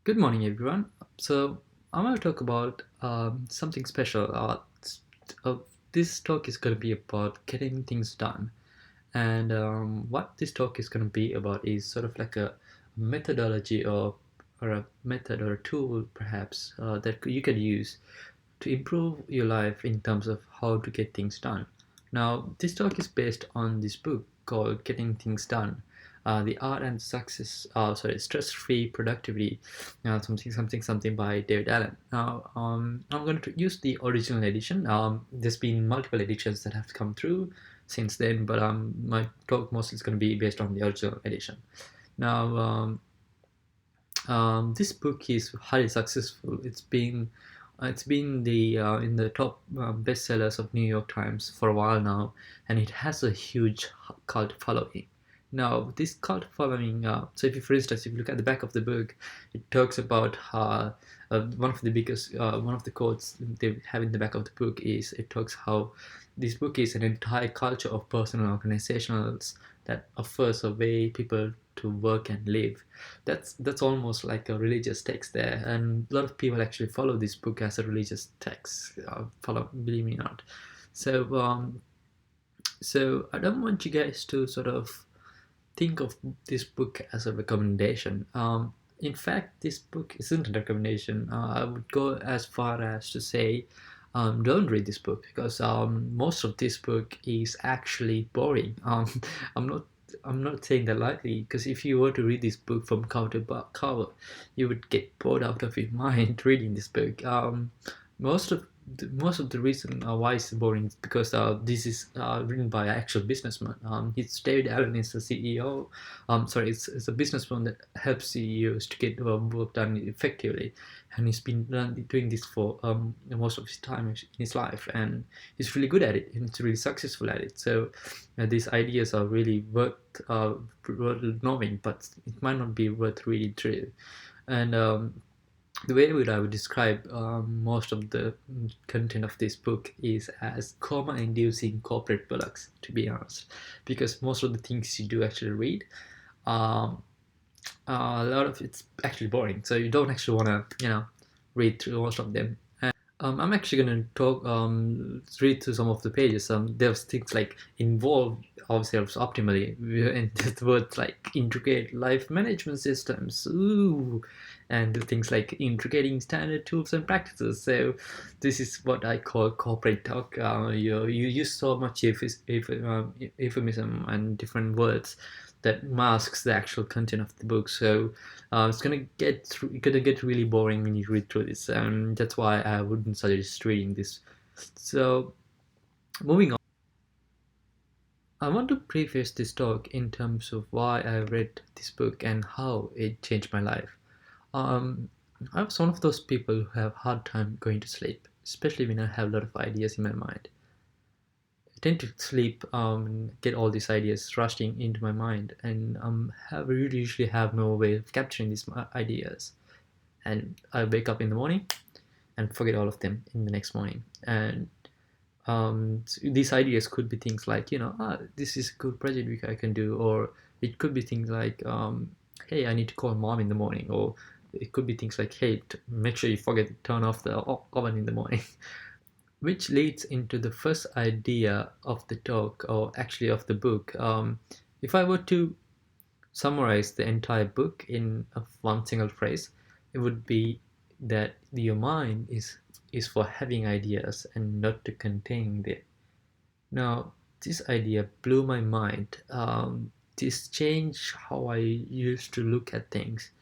Good morning, everyone. So, I want to talk about something special. Uh, this talk is going to be about getting things done. And what this talk is going to be about is sort of like a methodology or a method or a tool, perhaps, that you can use to improve your life in terms of how to get things done. Now, this talk is based on this book called Getting Things Done. The art and success, stress-free productivity, something by David Allen. Now, I'm going to use the original edition. There's been multiple editions that have come through since then, but my talk mostly is going to be based on the original edition. Now, this book is highly successful. It's been the in the top bestsellers of New York Times for a while now, and it has a huge cult following. Now, this cult following, so if you, for instance, if you look at the back of the book, it talks about one of the quotes they have in the back of the book is it talks how this book is an entire culture of personal organizationals that offers a way people to work and live. That's almost like a religious text there, and a lot of people actually follow this book as a religious text. Follow, believe me or not. So I don't want you guys to sort of think of this book as a recommendation. In fact, this book isn't a recommendation. I would go as far as to say, don't read this book because most of this book is actually boring. I'm not. I'm not saying that lightly because if you were to read this book from cover to cover, you would get bored out of your mind reading this book. Most of most of the reason why it's boring is because this is written by an actual businessman. It's David Allen is the CEO. It's a businessman that helps CEOs to get work done effectively, and he's been doing this for most of his time in his life, and he's really good at it, and he's really successful at it. So these ideas are really worth knowing, but it might not be worth reading through. And the way I would describe most of the content of this book is as coma-inducing corporate bullocks, to be honest, because most of the things you do actually read, um, a lot of it's actually boring, so you don't actually want to, read through most of them. I'm actually going to read through some of the pages. There's things like involve ourselves optimally, and the words like integrate life management systems, ooh, and things like integrating standard tools and practices. So this is what I call corporate talk. You use so much euphemism and different words that masks the actual content of the book. So gonna get really boring when you read through this, and that's why I wouldn't suggest reading this. So moving on, I want to preface this talk in terms of why I read this book and how it changed my life. Um, I was one of those people who have hard time going to sleep, especially when I have a lot of ideas in my mind. I tend to sleep, get all these ideas rushing into my mind, and have really usually have no way of capturing these ideas. And I wake up in the morning and forget all of them in the next morning. And these ideas could be things like, this is a good project I can do, or it could be things like, hey, I need to call mom in the morning, or it could be things like, hey, make sure you forget to turn off the oven in the morning. Which leads into the first idea of the talk, or actually of the book. If I were to summarize the entire book in one single phrase, it would be that your mind is for having ideas and not to contain them. Now, this idea blew my mind. This changed how I used to look at things.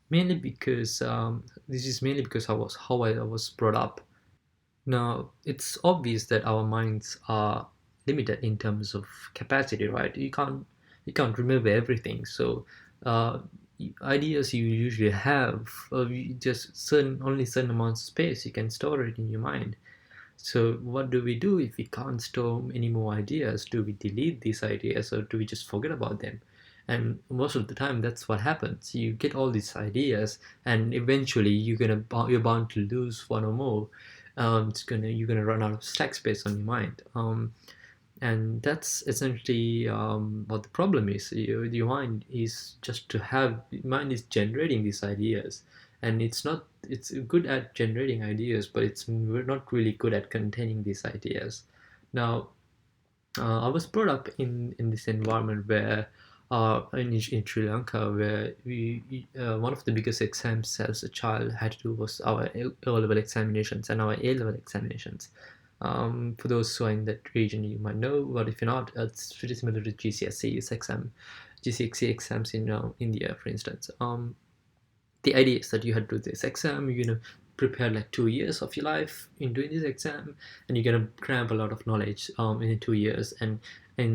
Mainly because this is mainly because how I was brought up. Now, it's obvious that our minds are limited in terms of capacity, right? You can't remember everything. So, uh, ideas you usually have, you just only certain amounts of space you can store it in your mind. So, what do we do if we can't store any more ideas? Do we delete these ideas, or do we just forget about them? And most of the time, that's what happens. You get all these ideas, and eventually, you're bound to lose one or more. You're gonna run out of stack space on your mind. And that's essentially what the problem is. Your mind is just to have mind is generating these ideas, and it's good at generating ideas, but it's not really good at containing these ideas. Now, I was brought up in this environment where in Sri Lanka, where one of the biggest exams as a child had to do was our O-level examinations and our A-level examinations. For those who are in that region, you might know, but if you're not, it's pretty similar to GCSE exams in India, for instance. The idea is that you had to do this exam, you're gonna prepare like 2 years of your life in doing this exam, and you're gonna cram a lot of knowledge in 2 years, and at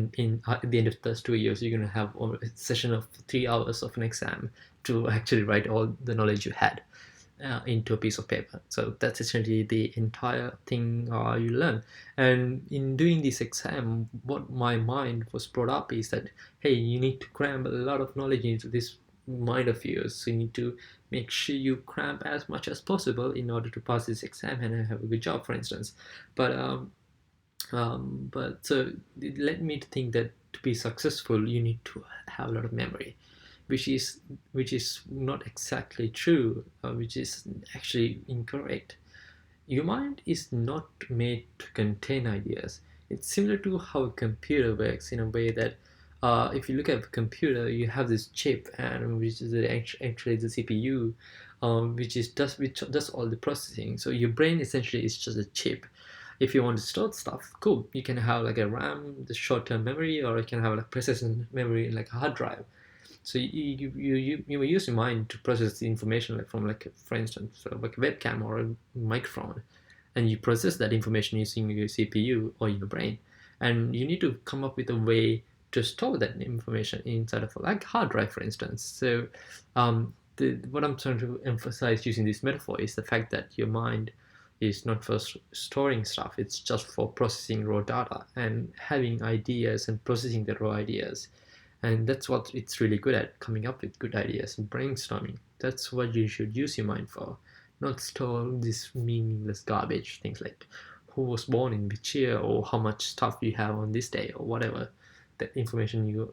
the end of those 2 years, you're gonna have a session of 3 hours of an exam to actually write all the knowledge you had into a piece of paper. So that's essentially the entire thing you learn. And in doing this exam, what my mind was brought up is that, hey, you need to cram a lot of knowledge into this mind of yours. So you need to make sure you cram as much as possible in order to pass this exam and have a good job, for instance. But but so it led me to think that to be successful, you need to have a lot of memory, which is not exactly true, which is actually incorrect. Your mind is not made to contain ideas. It's similar to how a computer works in a way that if you look at a computer, you have this chip, and which is actually the CPU, which does all the processing. So your brain essentially is just a chip. If you want to store stuff, cool. You can have like a RAM, the short-term memory, or you can have like persistent memory like a hard drive. So you will use your mind to process the information, like from like, for instance, like a webcam or a microphone, and you process that information using your CPU or your brain, and you need to come up with a way to store that information inside of a like hard drive, for instance. So what I'm trying to emphasize using this metaphor is the fact that your mind is not for storing stuff, it's just for processing raw data and having ideas and processing the raw ideas. And that's what it's really good at, coming up with good ideas and brainstorming. That's what you should use your mind for, not store this meaningless garbage, things like who was born in which year, or how much stuff you have on this day, or whatever that information you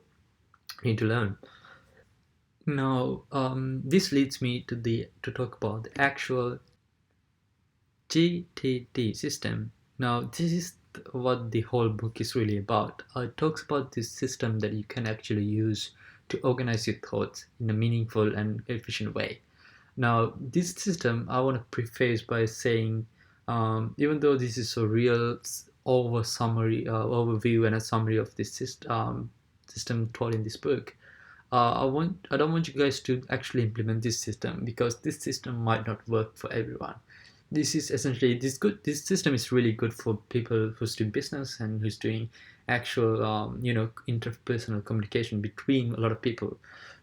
need to learn. Now, this leads me to talk about the actual Ttt system. Now, this is what the whole book is really about. It talks about this system that you can actually use to organize your thoughts in a meaningful and efficient way. Now, this system, I want to preface by saying, even though this is a real overview and a summary of this system taught in this book, I don't want you guys to actually implement this system, because this system might not work for everyone. This is essentially this system is really good for people who's doing business and who's doing actual interpersonal communication between a lot of people,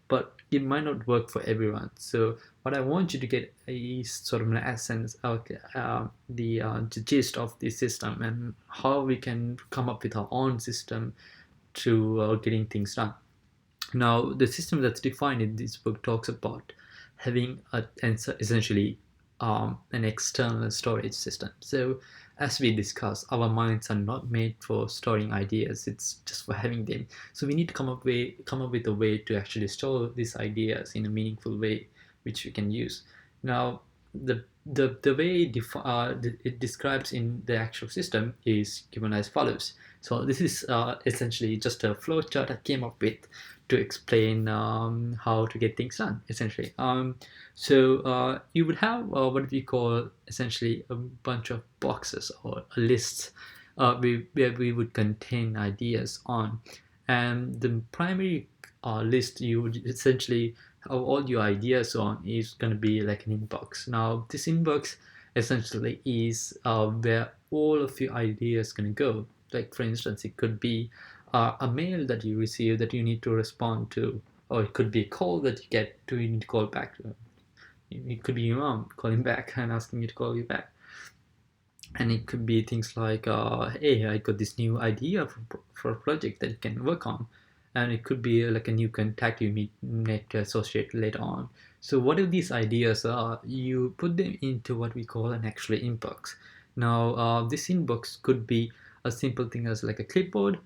but it might not work for everyone. So what I want you to get is sort of an essence of the gist of this system, and how we can come up with our own system to getting things done. Now, the system that's defined in this book talks about having essentially an external storage system. So, as we discussed, our minds are not made for storing ideas; it's just for having them. So, we need to come up with a way to actually store these ideas in a meaningful way, which we can use. Now, the way it describes in the actual system is given as follows. So this is essentially just a flow chart I came up with to explain how to get things done, essentially. So you would have what we call essentially a bunch of boxes or lists where we would contain ideas on. And the primary list you would essentially have all your ideas on is going to be like an inbox. Now, this inbox essentially is where all of your ideas going to go. Like, for instance, it could be a mail that you receive that you need to respond to, or it could be a call that you get to, you need to call back to. It could be your mom calling back and asking you to call you back. And it could be things like, hey, I got this new idea for a project that you can work on. And it could be like a new contact you need to associate later on. So whatever these ideas are, you put them into what we call an actual inbox. Now, this inbox could be a simple thing as like a clipboard,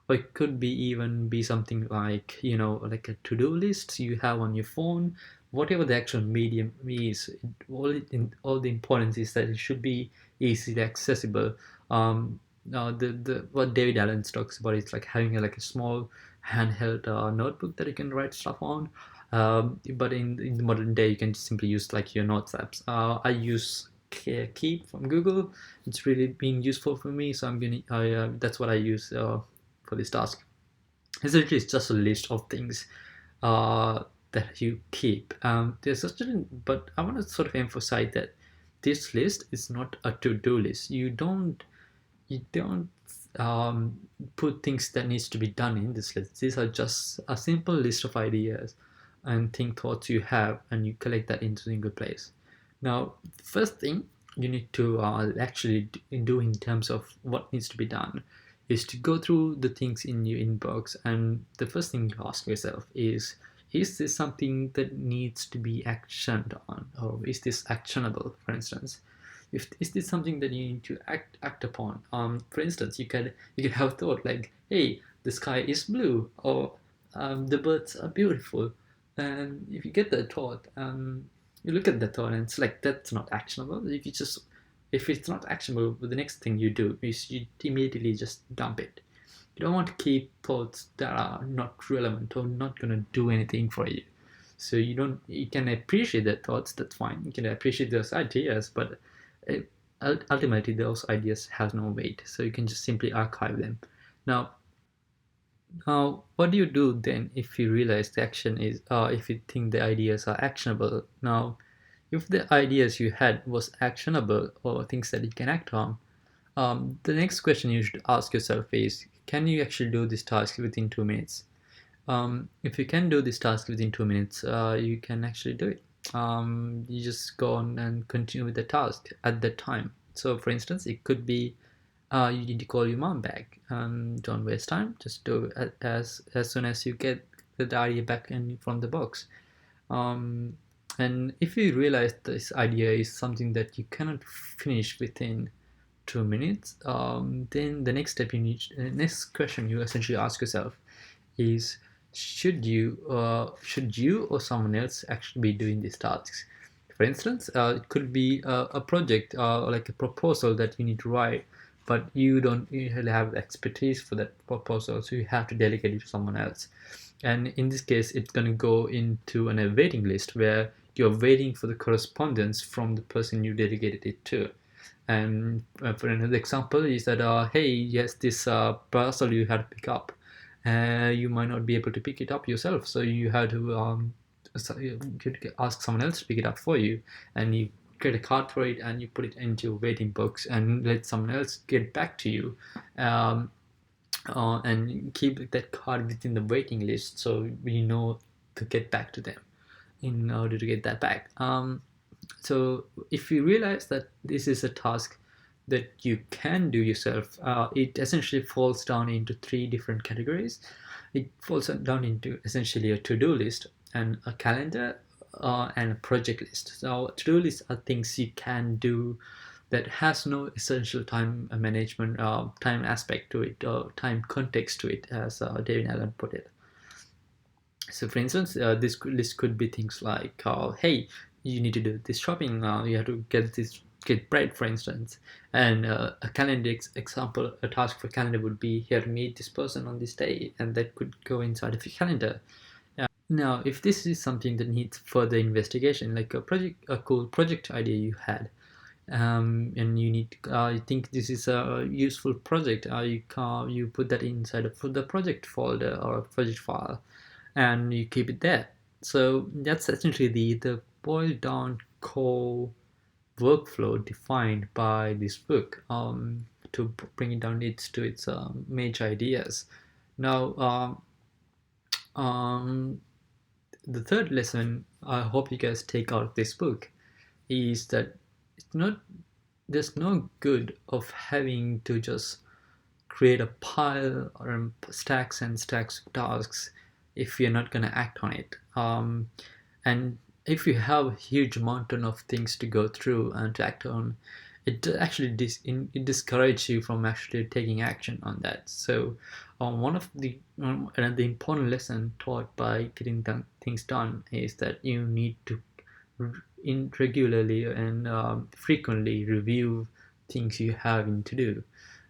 or it could be even be something like, like a to-do list you have on your phone, whatever the actual medium is, all the importance is that it should be easily accessible. Now the what David Allen talks about is like having like a small handheld notebook that you can write stuff on. But in the modern day, you can just simply use like your notes apps. I use Keep from Google. It's really been useful for me, so that's what I use for this task. Essentially, it's just a list of things uh, that you keep. There's such a, but I want to sort of emphasize that this list is not a to-do list. You don't put things that needs to be done in this list. These are just a simple list of ideas and thoughts you have, and you collect that into a single place. Now, the first thing you need to actually do in terms of what needs to be done is to go through the things in your inbox, and the first thing you ask yourself is this something that needs to be actioned on, or is this actionable, for instance? If is this something that you need to act upon? For instance, you could have thought like, hey, the sky is blue, or the birds are beautiful. And if you get that thought, you look at the thought and it's like, that's not actionable. If it's not actionable, the next thing you do is you immediately just dump it. You don't want to keep thoughts that are not relevant or not going to do anything for you. So you can appreciate the thoughts, that's fine. You can appreciate those ideas, but ultimately those ideas have no weight. So you can just simply archive them. Now, what do you do then if you realize the action is, if you think the ideas are actionable? Now, if the ideas you had was actionable or things that you can act on, the next question you should ask yourself is, can you actually do this task within 2 minutes? If you can do this task within 2 minutes, you can actually do it. You just go on and continue with the task at that time. So, for instance, it could be you need to call your mom back. Don't waste time. Just do it as soon as you get the diary back in from the box. Um, and if you realize this idea is something that you cannot finish within 2 minutes, then the next question you essentially ask yourself is, should you or someone else actually be doing these tasks? For instance, it could be a project, like a proposal that you need to write, but you don't usually have expertise for that proposal, so you have to delegate it to someone else. And in this case, it's going to go into a waiting list where you're waiting for the correspondence from the person you delegated it to. And for another example is that, hey, yes, this parcel you had to pick up, you might not be able to pick it up yourself, so you have to you could ask someone else to pick it up for you, and you create a card for it and you put it into your waiting box and let someone else get back to you, and keep that card within the waiting list so we know to get back to them in order to get that back. So if you realize that this is a task that you can do yourself, it essentially falls down into three different categories. It falls down into essentially a to-do list and a calendar, and a project list. So to-do lists are things you can do that has no essential time management, time aspect to it, or time context to it, as David Allen put it. So, for instance, this list could be things like, hey, you need to do this shopping. You have to get bread, for instance. And a calendar example, a task for calendar would be, here to meet this person on this day, and that could go inside of your calendar. Now, if this is something that needs further investigation, like a cool project idea you had, and you think this is a useful project, you put that inside of the project folder or a project file, and you keep it there. So that's essentially the boiled down core workflow defined by this book, to bring it down to its major ideas. Now, the third lesson I hope you guys take out of this book is that it's not there's no good of having to just create a pile or stacks and stacks of tasks if you're not going to act on it. And if you have a huge mountain of things to go through and to act on, it actually it discourages you from actually taking action on that. So one of the another important lesson taught by getting things done is that you need to regularly and frequently review things you have in to do.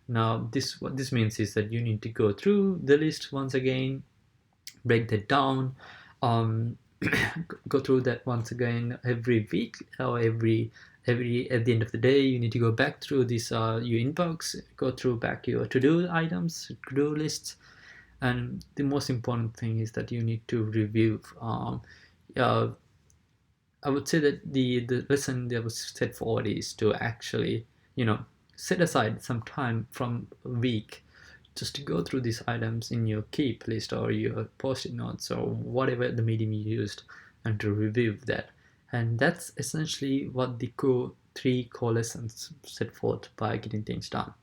Now, what this means is that you need to go through the list once again, break that down, um, go through that once again every week or every at the end of the day. You need to go back through this your inbox, go through back your to-do items, to-do lists, and the most important thing is that you need to review. Uh, I would say that the lesson that was set forward is to actually, set aside some time from a week just to go through these items in your keep list or your post-it notes or whatever the medium you used, and to review that. And that's essentially what the three core lessons set forth by getting things done.